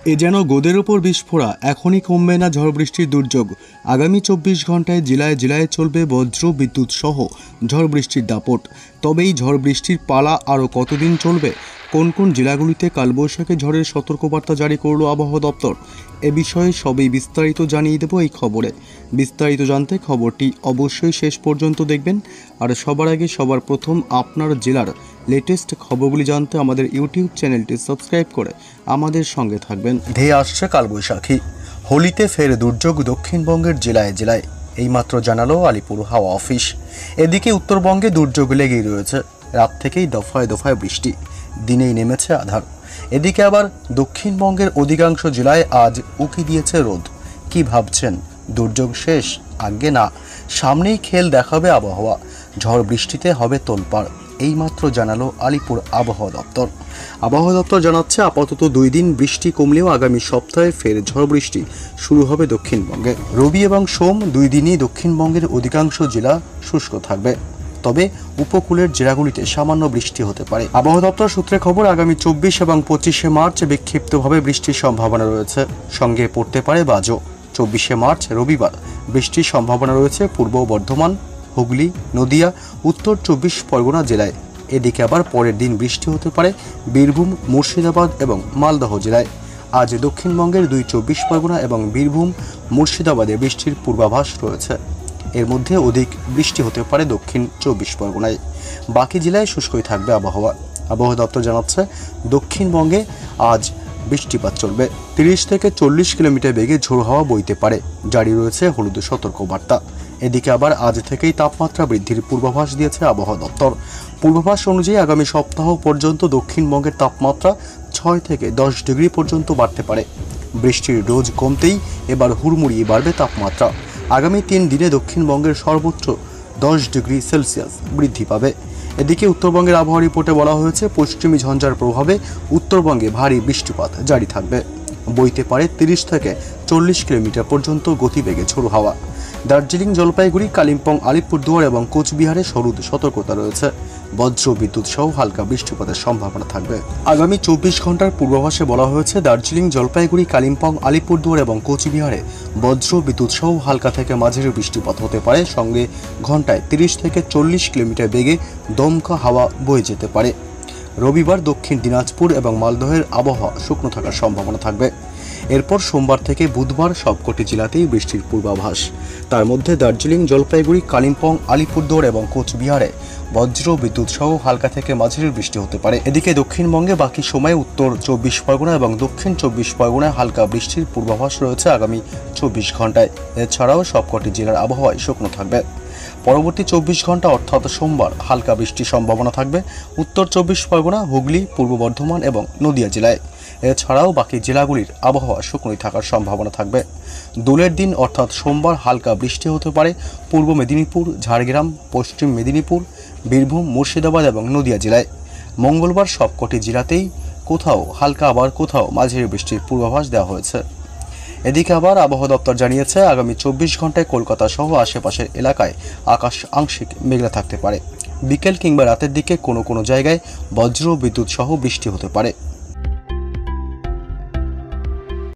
এ যেন গোদের ওপর বিস্ফোরা। এখনই কমবে না ঝড় বৃষ্টির দুর্যোগ। আগামী 24 ঘন্টায় জেলায় জেলায় চলবে বজ্র বিদ্যুৎ সহ ঝড় বৃষ্টির দাপট। তবে এই ঝড় বৃষ্টির পালা আরও কতদিন চলবে? কোন কোন জেলাগুলিতে কালবৈশাখী ঝড়ের সতর্কবার্তা জারি করল আবহাওয়া দপ্তর? এ বিষয়ে সবই বিস্তারিত জানিয়ে দেব এই খবরে। বিস্তারিত জানতে খবরটি অবশ্যই শেষ পর্যন্ত দেখবেন। আর সবার আগে সবার প্রথম আপনার জেলার লেটেস্ট খবরগুলি জানতে আমাদের ইউটিউব চ্যানেলটি সাবস্ক্রাইব করে আমাদের সঙ্গে থাকবেন। ধেয়ে আসছে কালবৈশাখী, হোলিতে ফের দুর্যোগ দক্ষিণবঙ্গের জেলায় জেলায়, এইমাত্র জানালো আলিপুর হাওয়া অফিস। এদিকে উত্তরবঙ্গে দুর্যোগ লেগেই রয়েছে। রাত থেকেই দফায় দফায় বৃষ্টি, দিনেই নেমেছে আধার। এদিকে আবার দক্ষিণবঙ্গের অধিকাংশ জেলায় আজ উকি দিয়েছে রোদ। কি ভাবছেন, দুর্যোগ শেষ? আজ্ঞে না, সামনেই খেল দেখাবে আবহাওয়া। ঝড় বৃষ্টিতে হবে তোলপাড়, এইমাত্র জানালো আলিপুর আবহাওয়া দপ্তর। আবহাওয়া দপ্তর জানাচ্ছে আপাতত 2 দিন বৃষ্টি কমলেও আগামী সপ্তাহে ফের ঝড় বৃষ্টি শুরু হবে দক্ষিণবঙ্গে। রবি এবং সোম 2 দিনই দক্ষিণবঙ্গের অধিকাংশ জেলা শুষ্ক থাকবে, তবে উপকূলের জেলাগুলিতে সামান্য বৃষ্টি হতে পারে। আবহাওয়া দপ্তর সূত্রে খবর, আগামী 24 এবং 25শে মার্চ বিক্ষিপ্তভাবে বৃষ্টির সম্ভাবনা রয়েছে, সঙ্গে পড়তে পারে বাজও। 24শে মার্চ রবিবার বৃষ্টির সম্ভাবনা রয়েছে পূর্ব বর্ধমান, হুগলি, নদিয়া, উত্তর 24 পরগনা জেলায়। এদিকে আবার পরের দিন বৃষ্টি হতে পারে বীরভূম, মুর্শিদাবাদ এবং মালদহ জেলায়। আজ দক্ষিণবঙ্গের 2 24 পরগনা এবং বীরভূম, মুর্শিদাবাদে বৃষ্টির পূর্বাভাস রয়েছে। এর মধ্যে অধিক বৃষ্টি হতে পারে দক্ষিণ 24 পরগনায়। বাকি জেলায় শুষ্কই থাকবে আবহাওয়া। আবহাওয়া দপ্তর জানাচ্ছে দক্ষিণবঙ্গে আজ বৃষ্টিপাত চলবে। 30 থেকে 40 কিলোমিটার বেগে ঝোড়ো হাওয়া বইতে পারে। জারি রয়েছে হলুদ সতর্কবার্তা। এদিকে আবার আজ থেকেই তাপমাত্রা বৃদ্ধির পূর্বাভাস দিয়েছে আবহাওয়া দপ্তর। পূর্বাভাস অনুযায়ী আগামী সপ্তাহ পর্যন্ত দক্ষিণবঙ্গের তাপমাত্রা 6 থেকে 10 ডিগ্রি পর্যন্ত বাড়তে পারে। বৃষ্টির রোজ কমতেই এবার হুড়মুড়িয়ে বাড়বে তাপমাত্রা। আগামী 3 দিনে দক্ষিণবঙ্গের সর্বোচ্চ 10 ডিগ্রি সেলসিয়াস বৃদ্ধি পাবে। এদিকে উত্তরবঙ্গের আবহাওয়া রিপোর্টে বলা হয়েছে পশ্চিমী ঝঞ্ঝার প্রভাবে উত্তরবঙ্গে ভারী বৃষ্টিপাত জারি থাকবে। বইতে পারে 30 থেকে 40 কিলোমিটার পর্যন্ত গতিবেগে ঝোড়ো হাওয়া। দার্জিলিং, জলপাইগুড়ি, কালিম্পং, আলিপুরদুয়ার এবং কোচবিহারে হলুদ সতর্কতা রয়েছে। বজ্র বিদ্যুৎ সহ হালকা বৃষ্টিপাতের সম্ভাবনা থাকবে। আগামী 24 ঘন্টার পূর্বাভাসে বলা হয়েছে দার্জিলিং, জলপাইগুড়ি, কালিম্পং, আলিপুরদুয়ার এবং কোচবিহারে বজ্র বিদ্যুৎ সহ হালকা থেকে মাঝারি বৃষ্টিপাত হতে পারে, সঙ্গে ঘন্টায় 30 থেকে 40 কিলোমিটার বেগে দমকা হাওয়া বয়ে যেতে পারে। রবিবার দক্ষিণ দিনাজপুর এবং মালদহের আবহাওয়া শুকনো থাকার সম্ভাবনা থাকবে। এরপর সোমবার থেকে বুধবার সবকটি জেলাতেই বৃষ্টির পূর্বাভাস। তার মধ্যে দার্জিলিং, জলপাইগুড়ি, কালিম্পং, আলিপুরদুয়ার এবং কোচবিহারে বজ্র বিদ্যুৎ সহ হালকা থেকে মাঝারি বৃষ্টি হতে পারে। এদিকে দক্ষিণবঙ্গে বাকি সময় উত্তর 24 পরগনা এবং দক্ষিণ 24 পরগনায় হালকা বৃষ্টির পূর্বাভাস রয়েছে আগামী 24 ঘন্টায়। এছাড়াও সবকটি জেলার আবহাওয়ায় শুকনো থাকবে। পরবর্তী 24 ঘন্টা অর্থাৎ সোমবার হালকা বৃষ্টির সম্ভাবনা থাকবে উত্তর 24 পরগনা, হুগলি, পূর্ব বর্ধমান এবং নদিয়া জেলায়। এছাড়াও বাকি জেলাগুলির আবহাওয়া শুকনোই থাকার সম্ভাবনা থাকবে। দোলের দিন অর্থাৎ সোমবার হালকা বৃষ্টি হতে পারে পূর্ব মেদিনীপুর, ঝাড়গ্রাম, পশ্চিম মেদিনীপুর, বীরভূম, মুর্শিদাবাদ এবং নদিয়া জেলায়। মঙ্গলবার সবকটি জেলাতেই কোথাও হালকা আবার কোথাও মাঝারি বৃষ্টির পূর্বাভাস দেওয়া হয়েছে। এদিকে আবার আবহাওয়া দপ্তর জানিয়েছে আগামী 24 ঘন্টায় কলকাতা সহ আশেপাশের এলাকায় আকাশ আংশিক মেঘলা থাকতে পারে। বিকেল কিংবা রাতের দিকে কোনো কোনো জায়গায় বজ্র বিদ্যুৎ সহ বৃষ্টি হতে পারে।